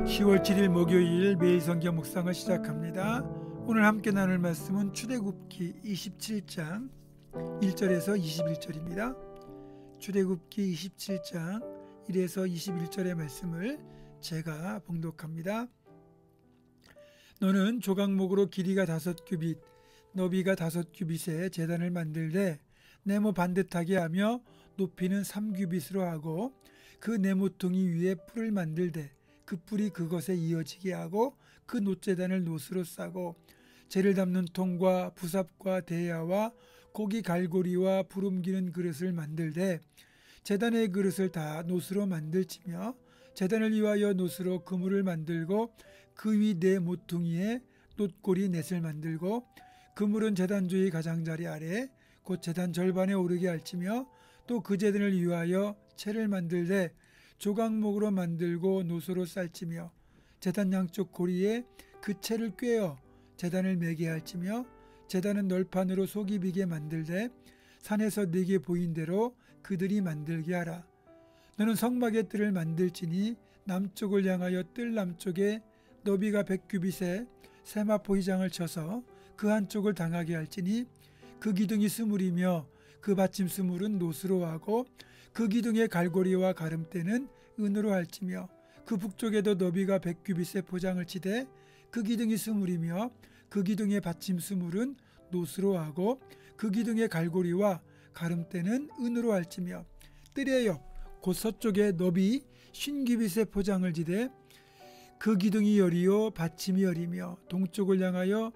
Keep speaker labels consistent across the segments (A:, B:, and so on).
A: 10월 7일 목요일 매일 성경 묵상을 시작합니다. 오늘 함께 나눌 말씀은 출애굽기 27장 1절에서 21절입니다. 출애굽기 27장 1에서 21절의 말씀을 제가 봉독합니다. 너는 조각목으로 길이가 5규빗, 너비가 5규빗의 제단을 만들되 네모 반듯하게 하며 높이는 3규빗으로 하고 그 네모퉁이 위에 뿔을 만들되 그 뿔이 그것에 이어지게 하고 그 놋제단을 놋으로 싸고 재를 담는 통과 부삽과 대야와 고기 갈고리와 부름기는 그릇을 만들되 제단의 그릇을 다 놋으로 만들지며 제단을 위하여 놋으로 그물을 만들고 그 위 네 모퉁이에 놋고리 넷을 만들고 그물은 제단 주의 가장자리 아래 곧 제단 절반에 오르게 할지며 또 그 제단을 위하여 채를 만들되 조각목으로 만들고 놋으로 쌀지며 제단 양쪽 고리에 그 채를 꿰어 제단을 매게 할지며 제단은 널판으로 속이 비게 만들되 산에서 네게 보인 대로 그들이 만들게 하라. 너는 성막의 뜰을 만들지니 남쪽을 향하여 뜰 남쪽에 너비가 100규빗에 세마포 휘장을 쳐서 그 한쪽을 당하게 할지니 그 기둥이 스물이며 그 받침 스물은 놋으로 하고 그 기둥의 갈고리와 가름대는 은으로 할지며 그 북쪽에도 너비가 100규빗의 포장을 치되 그 기둥이 스물이며 그 기둥의 받침 스물은 놋으로 하고 그 기둥의 갈고리와 가름대는 은으로 할지며 뜰의 옆 곧 서쪽에 너비 50규빗의 포장을 지되 그 기둥이 열이요 받침이 열이며 동쪽을 향하여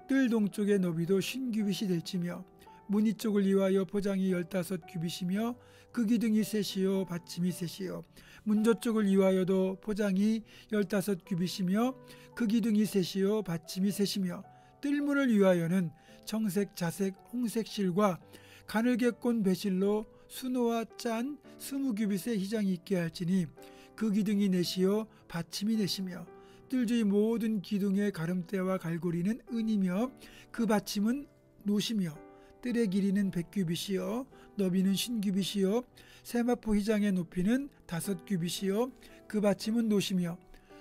A: 뜰 동쪽의 너비도 50규빗이 될지며 무늬 쪽을 위하여 포장이 15규빗이며 그 기둥이 셋이요 받침이 셋이요 문저 쪽을 위하여도 포장이 15규빗이며 그 기둥이 셋이요 받침이 셋이며 뜰문을 위하여는 청색 자색 홍색 실과 가늘게 꼰 배실로 수노와 짠 20규빗의 휘장이 있게 할지니 그 기둥이 넷이요 받침이 넷이며 뜰 주위 모든 기둥의 가름대와 갈고리는 은이며 그 받침은 놋이며 뜰의 길이는 100규빗이요 너비는 50규빗이요 세마포 휘장의 높이는 5규빗이요 그 받침은 놋이며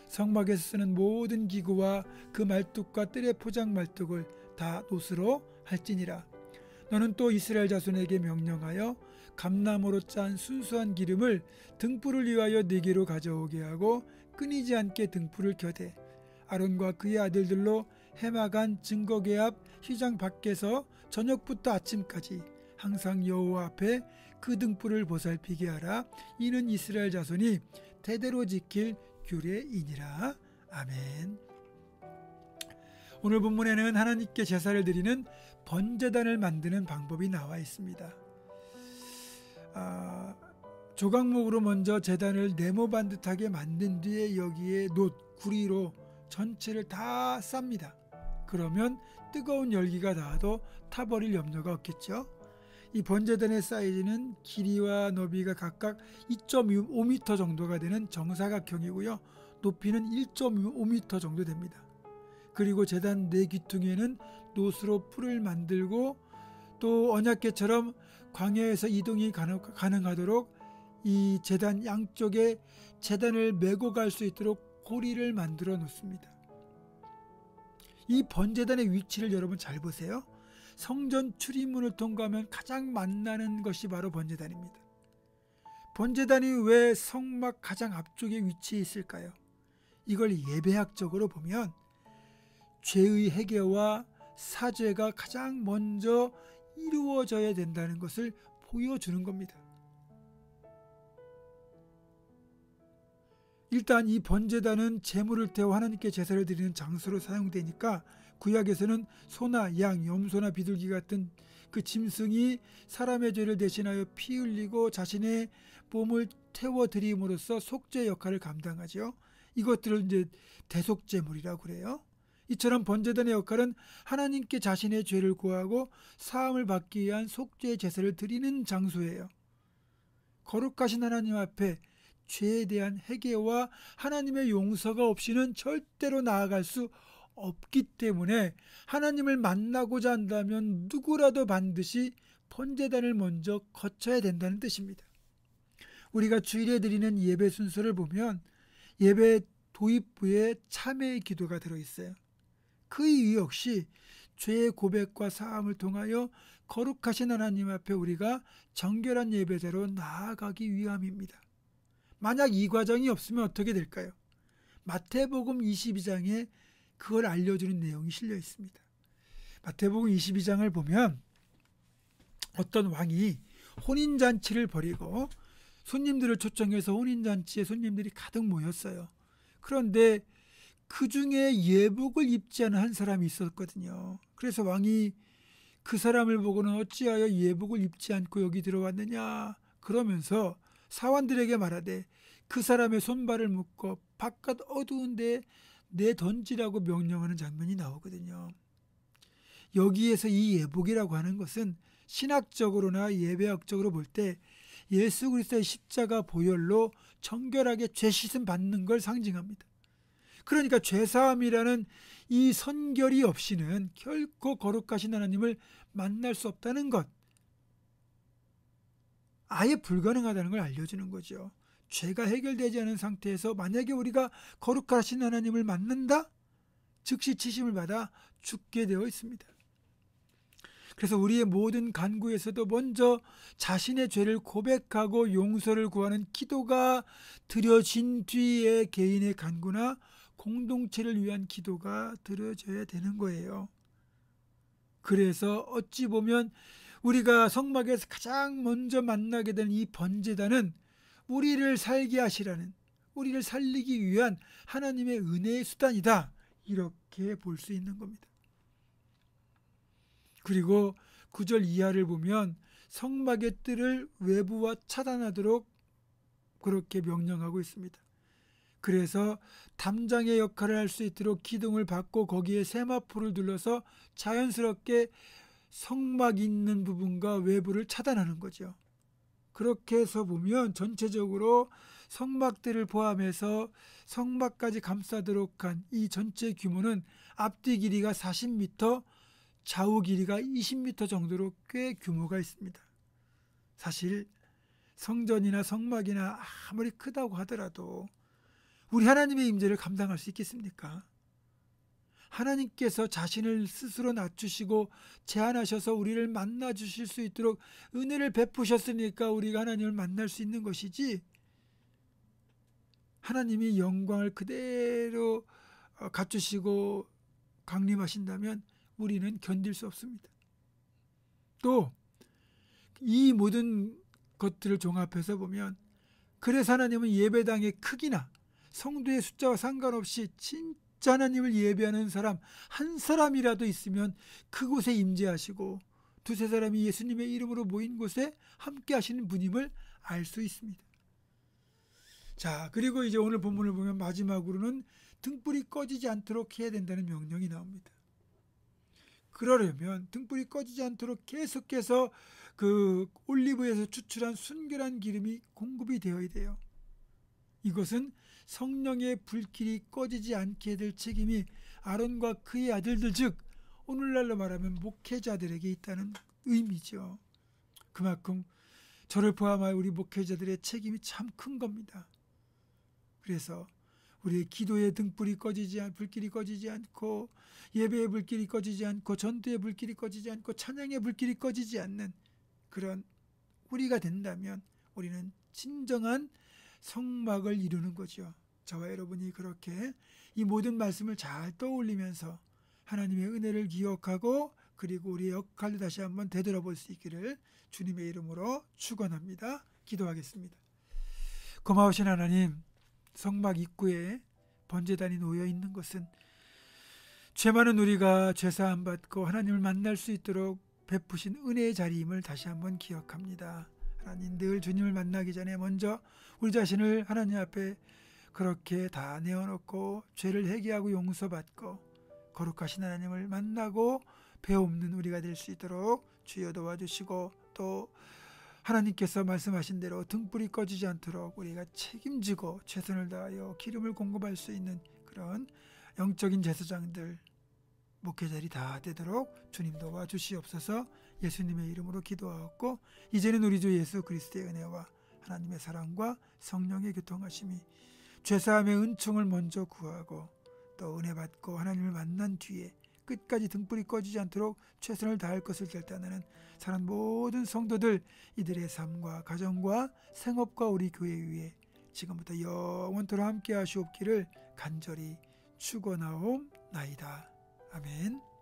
A: 성막에서 쓰는 모든 기구와 그 말뚝과 뜰의 포장 말뚝을 다 놋으로 할지니라. 너는 또 이스라엘 자손에게 명령하여 감나무로 짠 순수한 기름을 등불을 위하여 네게로 가져오게 하고 끊이지 않게 등불을 켜되 아론과 그의 아들들로 해마간 증거계 앞 휘장 밖에서 저녁부터 아침까지 항상 여호와 앞에 그 등불을 보살피게 하라. 이는 이스라엘 자손이 대대로 지킬 규례이니라. 아멘. 오늘 본문에는 하나님께 제사를 드리는 번제단을 만드는 방법이 나와 있습니다. 조각목으로 먼저 제단을 네모 반듯하게 만든 뒤에 여기에 놋, 구리로 전체를 다 쌉니다. 그러면 뜨거운 열기가 닿아도 타버릴 염려가 없겠죠. 이 번제단의 사이즈는 길이와 너비가 각각 2.5m 정도가 되는 정사각형이고요. 높이는 1.5m 정도 됩니다. 그리고 제단 네 귀퉁이에는 놋으로 뿔을 만들고 또 언약궤처럼 광야에서 이동이 가능하도록 이 제단 양쪽에 제단을 메고 갈 수 있도록 고리를 만들어 놓습니다. 이 번제단의 위치를 여러분 잘 보세요. 성전 출입문을 통과하면 가장 만나는 것이 바로 번제단입니다. 번제단이 왜 성막 가장 앞쪽에 위치해 있을까요? 이걸 예배학적으로 보면 죄의 해결과 사죄가 가장 먼저 이루어져야 된다는 것을 보여주는 겁니다. 일단 이 번제단은 제물을 태워 하나님께 제사를 드리는 장소로 사용되니까 구약에서는 소나 양, 염소나 비둘기 같은 그 짐승이 사람의 죄를 대신하여 피 흘리고 자신의 몸을 태워 드림으로써 속죄 역할을 감당하죠. 이것들을 이제 대속제물이라고 그래요. 이처럼 번제단의 역할은 하나님께 자신의 죄를 구하고 사함을 받기 위한 속죄 제사를 드리는 장소예요. 거룩하신 하나님 앞에 죄에 대한 회개와 하나님의 용서가 없이는 절대로 나아갈 수 없기 때문에 하나님을 만나고자 한다면 누구라도 반드시 번제단을 먼저 거쳐야 된다는 뜻입니다. 우리가 주일에 드리는 예배 순서를 보면 예배 도입부에 참회의 기도가 들어있어요. 그 이유 역시 죄의 고백과 사함을 통하여 거룩하신 하나님 앞에 우리가 정결한 예배자로 나아가기 위함입니다. 만약 이 과정이 없으면 어떻게 될까요? 마태복음 22장에 그걸 알려주는 내용이 실려 있습니다. 마태복음 22장을 보면 어떤 왕이 혼인잔치를 벌이고 손님들을 초청해서 혼인잔치에 손님들이 가득 모였어요. 그런데 그 중에 예복을 입지 않은 한 사람이 있었거든요. 그래서 왕이 그 사람을 보고는 어찌하여 예복을 입지 않고 여기 들어왔느냐 그러면서 사원들에게 말하되 그 사람의 손발을 묶어 바깥 어두운 데에 내던지라고 명령하는 장면이 나오거든요. 여기에서 이 예복이라고 하는 것은 신학적으로나 예배학적으로 볼 때 예수 그리스도의 십자가 보혈로 정결하게 죄 씻음 받는 걸 상징합니다. 그러니까 죄사함이라는 이 선결이 없이는 결코 거룩하신 하나님을 만날 수 없다는 것, 아예 불가능하다는 걸 알려주는 거죠. 죄가 해결되지 않은 상태에서 만약에 우리가 거룩하신 하나님을 만난다? 즉시 치심을 받아 죽게 되어 있습니다. 그래서 우리의 모든 간구에서도 먼저 자신의 죄를 고백하고 용서를 구하는 기도가 드려진 뒤에 개인의 간구나 공동체를 위한 기도가 드려져야 되는 거예요. 그래서 어찌 보면 우리가 성막에서 가장 먼저 만나게 된 이 번제단은 우리를 살게 하시라는, 우리를 살리기 위한 하나님의 은혜의 수단이다, 이렇게 볼 수 있는 겁니다. 그리고 9절 이하를 보면 성막의 뜰을 외부와 차단하도록 그렇게 명령하고 있습니다. 그래서 담장의 역할을 할 수 있도록 기둥을 받고 거기에 세마포를 둘러서 자연스럽게 성막 있는 부분과 외부를 차단하는 거죠. 그렇게 해서 보면 전체적으로 성막들을 포함해서 성막까지 감싸도록 한 이 전체 규모는 앞뒤 길이가 40m, 좌우 길이가 20m 정도로 꽤 규모가 있습니다. 사실 성전이나 성막이나 아무리 크다고 하더라도 우리 하나님의 임재를 감당할 수 있겠습니까? 하나님께서 자신을 스스로 낮추시고 제한하셔서 우리를 만나 주실 수 있도록 은혜를 베푸셨으니까 우리가 하나님을 만날 수 있는 것이지, 하나님이 영광을 그대로 갖추시고 강림하신다면 우리는 견딜 수 없습니다. 또 이 모든 것들을 종합해서 보면 그래서 하나님은 예배당의 크기나 성도의 숫자와 상관없이 진짜 하나님을 예배하는 사람 한 사람이라도 있으면 그곳에 임재하시고 두세 사람이 예수님의 이름으로 모인 곳에 함께 하시는 분임을 알 수 있습니다. 자, 그리고 이제 오늘 본문을 보면 마지막으로는 등불이 꺼지지 않도록 해야 된다는 명령이 나옵니다. 그러려면 등불이 꺼지지 않도록 계속해서 그 올리브에서 추출한 순결한 기름이 공급이 되어야 돼요. 이것은 성령의 불길이 꺼지지 않게 될 책임이 아론과 그의 아들들, 즉 오늘날로 말하면 목회자들에게 있다는 의미죠. 그만큼 저를 포함하여 우리 목회자들의 책임이 참 큰 겁니다. 그래서 우리의 기도의 등불이 불길이 꺼지지 않고, 예배의 불길이 꺼지지 않고, 전도의 불길이 꺼지지 않고, 찬양의 불길이 꺼지지 않는 그런 우리가 된다면 우리는 진정한 성막을 이루는 거죠. 저와 여러분이 그렇게 이 모든 말씀을 잘 떠올리면서 하나님의 은혜를 기억하고 그리고 우리의 역할을 다시 한번 되돌아볼 수 있기를 주님의 이름으로 축원합니다. 기도하겠습니다. 고마우신 하나님, 성막 입구에 번제단이 놓여 있는 것은 죄 많은 우리가 죄사함 받고 하나님을 만날 수 있도록 베푸신 은혜의 자리임을 다시 한번 기억합니다. 하나님, 늘 주님을 만나기 전에 먼저 우리 자신을 하나님 앞에 그렇게 다 내어놓고 죄를 회개하고 용서받고 거룩하신 하나님을 만나고 배움는 우리가 될 수 있도록 주여 도와주시고, 또 하나님께서 말씀하신 대로 등불이 꺼지지 않도록 우리가 책임지고 최선을 다하여 기름을 공급할 수 있는 그런 영적인 제사장들, 목회자들이 다 되도록 주님 도와주시옵소서. 예수님의 이름으로 기도하옵고, 이제는 우리 주 예수 그리스도의 은혜와 하나님의 사랑과 성령의 교통하심이 죄사함의 은총을 먼저 구하고 또 은혜 받고 하나님을 만난 뒤에 끝까지 등불이 꺼지지 않도록 최선을 다할 것을 결단하는 사랑하는 모든 성도들, 이들의 삶과 가정과 생업과 우리 교회 위에 지금부터 영원토록 함께 하시옵기를 간절히 축원하옵나이다. 아멘.